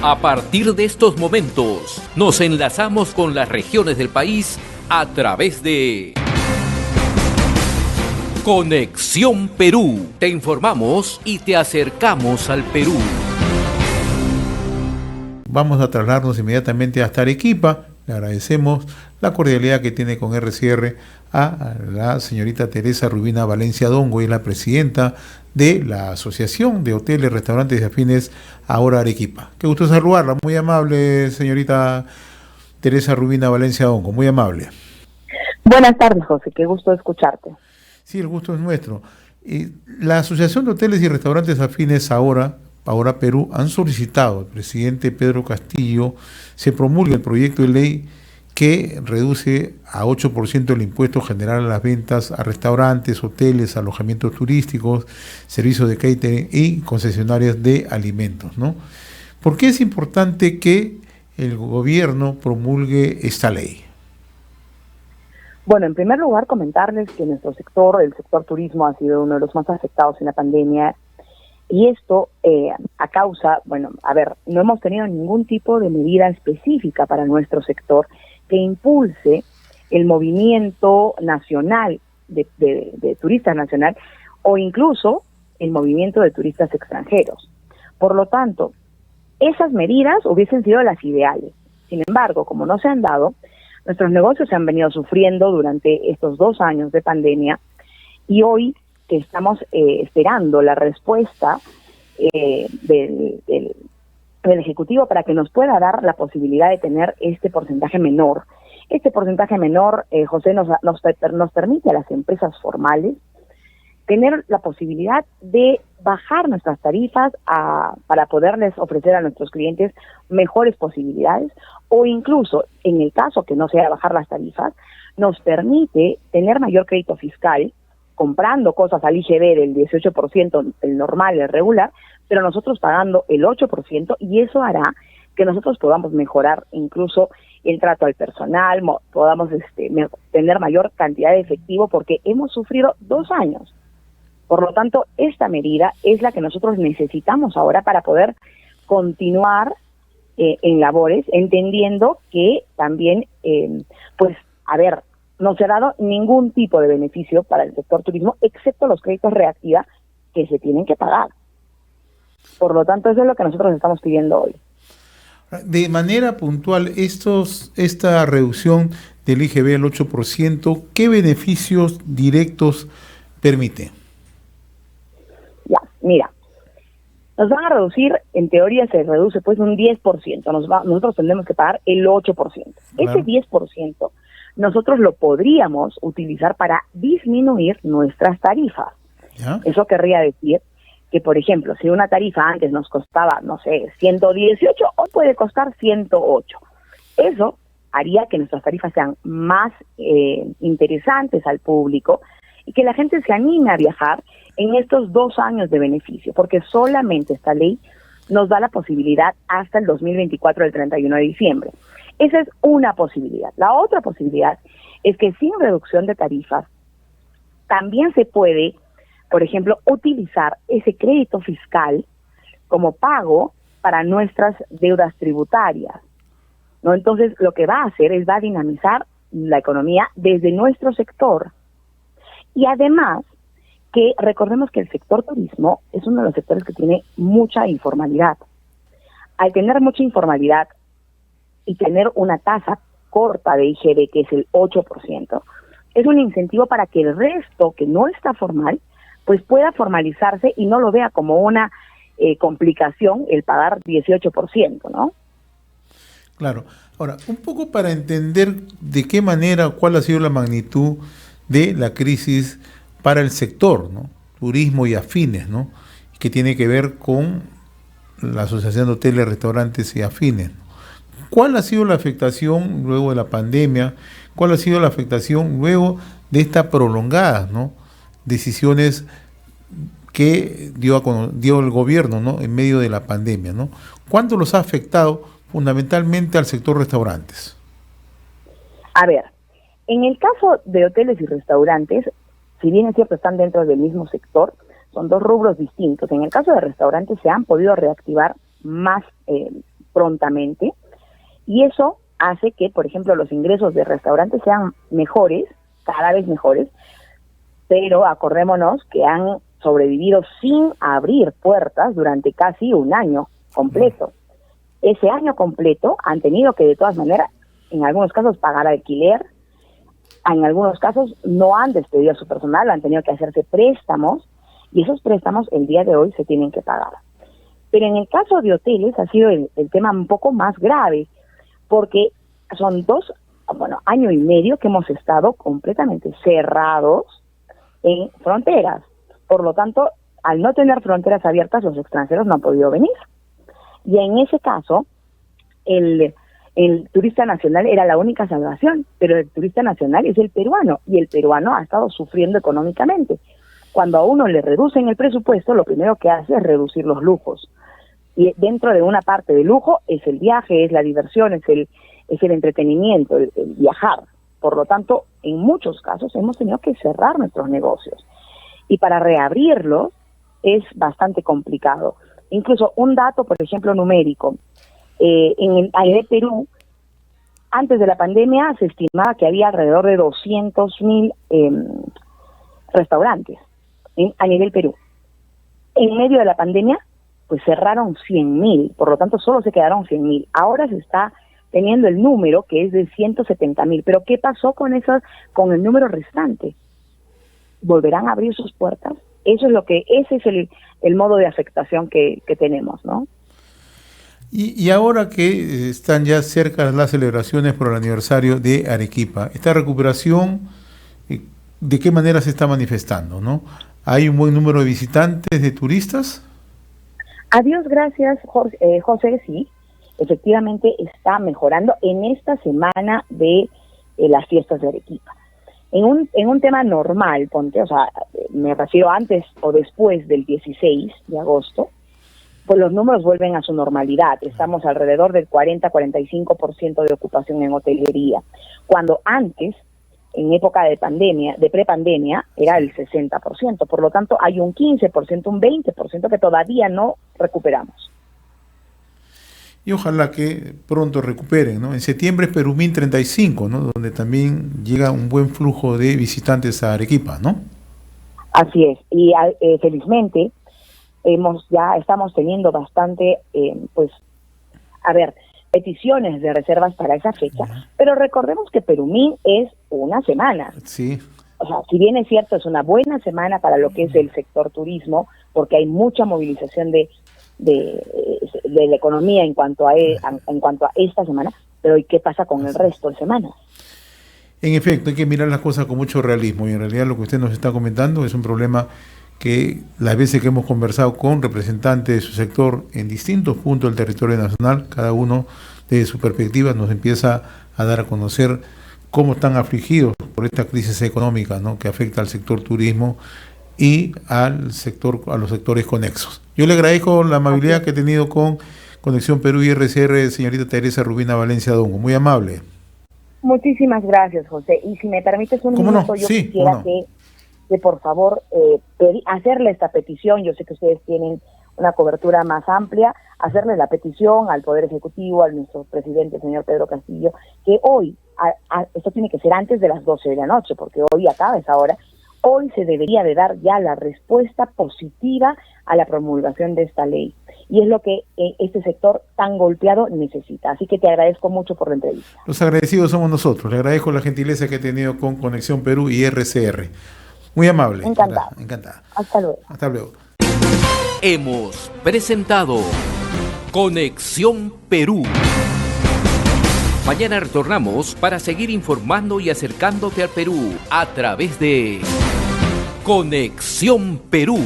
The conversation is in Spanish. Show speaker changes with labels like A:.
A: A partir de estos momentos, nos enlazamos con las regiones del país a través de Conexión Perú. Te informamos y te acercamos al Perú.
B: Vamos a trasladarnos inmediatamente hasta Arequipa. Le agradecemos la cordialidad que tiene con RCR a la señorita Teresa Rubina Valencia Dongo, y es la presidenta de la Asociación de Hoteles, Restaurantes y Afines Ahora Arequipa. Qué gusto saludarla, muy amable señorita Teresa Rubina Valencia Dongo, muy amable.
C: Buenas tardes, José, qué gusto escucharte.
B: Sí, el gusto es nuestro. La Asociación de Hoteles y Restaurantes Afines Ahora Perú han solicitado al presidente Pedro Castillo se promulgue el proyecto de ley que reduce a 8% el impuesto general a las ventas a restaurantes, hoteles, alojamientos turísticos, servicios de catering y concesionarias de alimentos, ¿no? ¿Por qué es importante que el gobierno promulgue esta ley?
C: Bueno, en primer lugar, comentarles que nuestro sector, el sector turismo, ha sido uno de los más afectados en la pandemia. Y esto a causa, no hemos tenido ningún tipo de medida específica para nuestro sector que impulse el movimiento nacional de turistas nacional o incluso el movimiento de turistas extranjeros. Por lo tanto, esas medidas hubiesen sido las ideales. Sin embargo, como no se han dado, nuestros negocios se han venido sufriendo durante estos 2 años de pandemia, y hoy que estamos esperando la respuesta del Ejecutivo para que nos pueda dar la posibilidad de tener este porcentaje menor. Este porcentaje menor, José, nos permite a las empresas formales tener la posibilidad de bajar nuestras tarifas para poderles ofrecer a nuestros clientes mejores posibilidades, o incluso, en el caso que no sea bajar las tarifas, nos permite tener mayor crédito fiscal, comprando cosas al IGB del 18%, el normal, el regular, pero nosotros pagando el 8%, y eso hará que nosotros podamos mejorar incluso el trato al personal, podamos tener mayor cantidad de efectivo, porque hemos sufrido 2 años. Por lo tanto, esta medida es la que nosotros necesitamos ahora para poder continuar en labores, entendiendo que también, no se ha dado ningún tipo de beneficio para el sector turismo, excepto los créditos reactiva que se tienen que pagar. Por lo tanto, eso es lo que nosotros estamos pidiendo hoy.
B: De manera puntual, esta reducción del IGB al 8%, ¿qué beneficios directos permite?
C: Ya, mira, nos van a reducir, en teoría se reduce pues un 10%, nosotros tendremos que pagar el 8%. Claro. Ese 10% nosotros lo podríamos utilizar para disminuir nuestras tarifas. ¿Ya? Eso querría decir que, por ejemplo, si una tarifa antes nos costaba, 118, hoy puede costar 108. Eso haría que nuestras tarifas sean más interesantes al público y que la gente se anime a viajar en estos 2 años de beneficio, porque solamente esta ley nos da la posibilidad hasta el 2024, el 31 de diciembre. Esa es una posibilidad. La otra posibilidad es que sin reducción de tarifas también se puede, por ejemplo, utilizar ese crédito fiscal como pago para nuestras deudas tributarias, ¿no? Entonces, lo que va a hacer es va a dinamizar la economía desde nuestro sector. Y además, que recordemos que el sector turismo es uno de los sectores que tiene mucha informalidad. Al tener mucha informalidad y tener una tasa corta de IGB, que es el 8%, es un incentivo para que el resto, que no está formal, pues pueda formalizarse y no lo vea como una complicación el pagar 18%, ¿no?
B: Claro. Ahora, un poco para entender de qué manera, cuál ha sido la magnitud de la crisis para el sector, ¿no? Turismo y afines, ¿no? Que tiene que ver con la Asociación de Hoteles, Restaurantes y Afines, ¿no? ¿Cuál ha sido la afectación luego de la pandemia? ¿Cuál ha sido la afectación luego de estas prolongadas, ¿no?, decisiones que dio el gobierno, ¿no?, en medio de la pandemia, ¿no? ¿Cuánto los ha afectado fundamentalmente al sector restaurantes?
C: A ver, en el caso de hoteles y restaurantes, si bien es cierto están dentro del mismo sector, son 2 rubros distintos. En el caso de restaurantes se han podido reactivar más prontamente, y eso hace que, por ejemplo, los ingresos de restaurantes sean mejores, cada vez mejores, pero acordémonos que han sobrevivido sin abrir puertas durante casi un año completo. Ese año completo han tenido que, de todas maneras, en algunos casos pagar alquiler, en algunos casos no han despedido a su personal, han tenido que hacerse préstamos, y esos préstamos el día de hoy se tienen que pagar. Pero en el caso de hoteles ha sido el tema un poco más grave, porque son año y medio que hemos estado completamente cerrados en fronteras. Por lo tanto, al no tener fronteras abiertas, los extranjeros no han podido venir. Y en ese caso, el turista nacional era la única salvación, pero el turista nacional es el peruano, y el peruano ha estado sufriendo económicamente. Cuando a uno le reducen el presupuesto, lo primero que hace es reducir los lujos. Y dentro de una parte de lujo es el viaje, es la diversión, es el entretenimiento, el viajar. Por lo tanto, en muchos casos hemos tenido que cerrar nuestros negocios. Y para reabrirlos es bastante complicado. Incluso un dato, por ejemplo, numérico. A nivel Perú, antes de la pandemia se estimaba que había alrededor de 200.000 restaurantes a nivel Perú. En medio de la pandemia, pues cerraron 100.000, por lo tanto solo se quedaron 100.000. Ahora se está teniendo el número que es de 170.000, pero ¿qué pasó con el número restante? ¿Volverán a abrir sus puertas? Ese es el modo de afectación que tenemos, ¿no?
B: Y ahora que están ya cerca las celebraciones por el aniversario de Arequipa, esta recuperación, ¿de qué manera se está manifestando, no? ¿Hay un buen número de visitantes, de turistas?
C: A Dios gracias, José, sí. Efectivamente está mejorando en esta semana de las fiestas de Arequipa. En un tema normal, me refiero antes o después del 16 de agosto, pues los números vuelven a su normalidad. Estamos alrededor del 40-45% de ocupación en hotelería, cuando antes, en época de pandemia, de prepandemia, era el 60%. Por lo tanto, hay un 15%, un 20% que todavía no recuperamos.
B: Y ojalá que pronto recuperen, ¿no? En septiembre es Perumín 35, ¿no? Donde también llega un buen flujo de visitantes a Arequipa, ¿no?
C: Así es, y felizmente estamos teniendo bastante, peticiones de reservas para esa fecha, pero recordemos que Perumín es una semana.
B: Sí.
C: O sea, si bien es cierto, es una buena semana para lo que es el sector turismo, porque hay mucha movilización de la economía en cuanto a esta semana, pero ¿y qué pasa con el resto de semanas?
B: En efecto, hay que mirar las cosas con mucho realismo, y en realidad lo que usted nos está comentando es un problema que las veces que hemos conversado con representantes de su sector en distintos puntos del territorio nacional, cada uno desde su perspectiva nos empieza a dar a conocer cómo están afligidos por esta crisis económica, ¿no?, que afecta al sector turismo y a los sectores conexos. Yo le agradezco la amabilidad que he tenido con Conexión Perú y RCR, señorita Teresa Rubina Valencia Dongo. Muy amable.
C: Muchísimas gracias, José. Y si me permites un minuto, yo quisiera que por favor hacerle esta petición. Yo sé que ustedes tienen una cobertura más amplia, hacerle la petición al Poder Ejecutivo, al nuestro presidente, señor Pedro Castillo, que hoy, esto tiene que ser antes de las 12 de la noche, porque hoy acaba esa hora. Hoy se debería de dar ya la respuesta positiva a la promulgación de esta ley. Y es lo que este sector tan golpeado necesita. Así que te agradezco mucho por la entrevista.
B: Los agradecidos somos nosotros. Le agradezco la gentileza que he tenido con Conexión Perú y RCR. Muy amable.
C: Encantada. Hasta luego.
B: Hasta luego.
A: Hemos presentado Conexión Perú. Mañana retornamos para seguir informando y acercándote al Perú a través de Conexión Perú.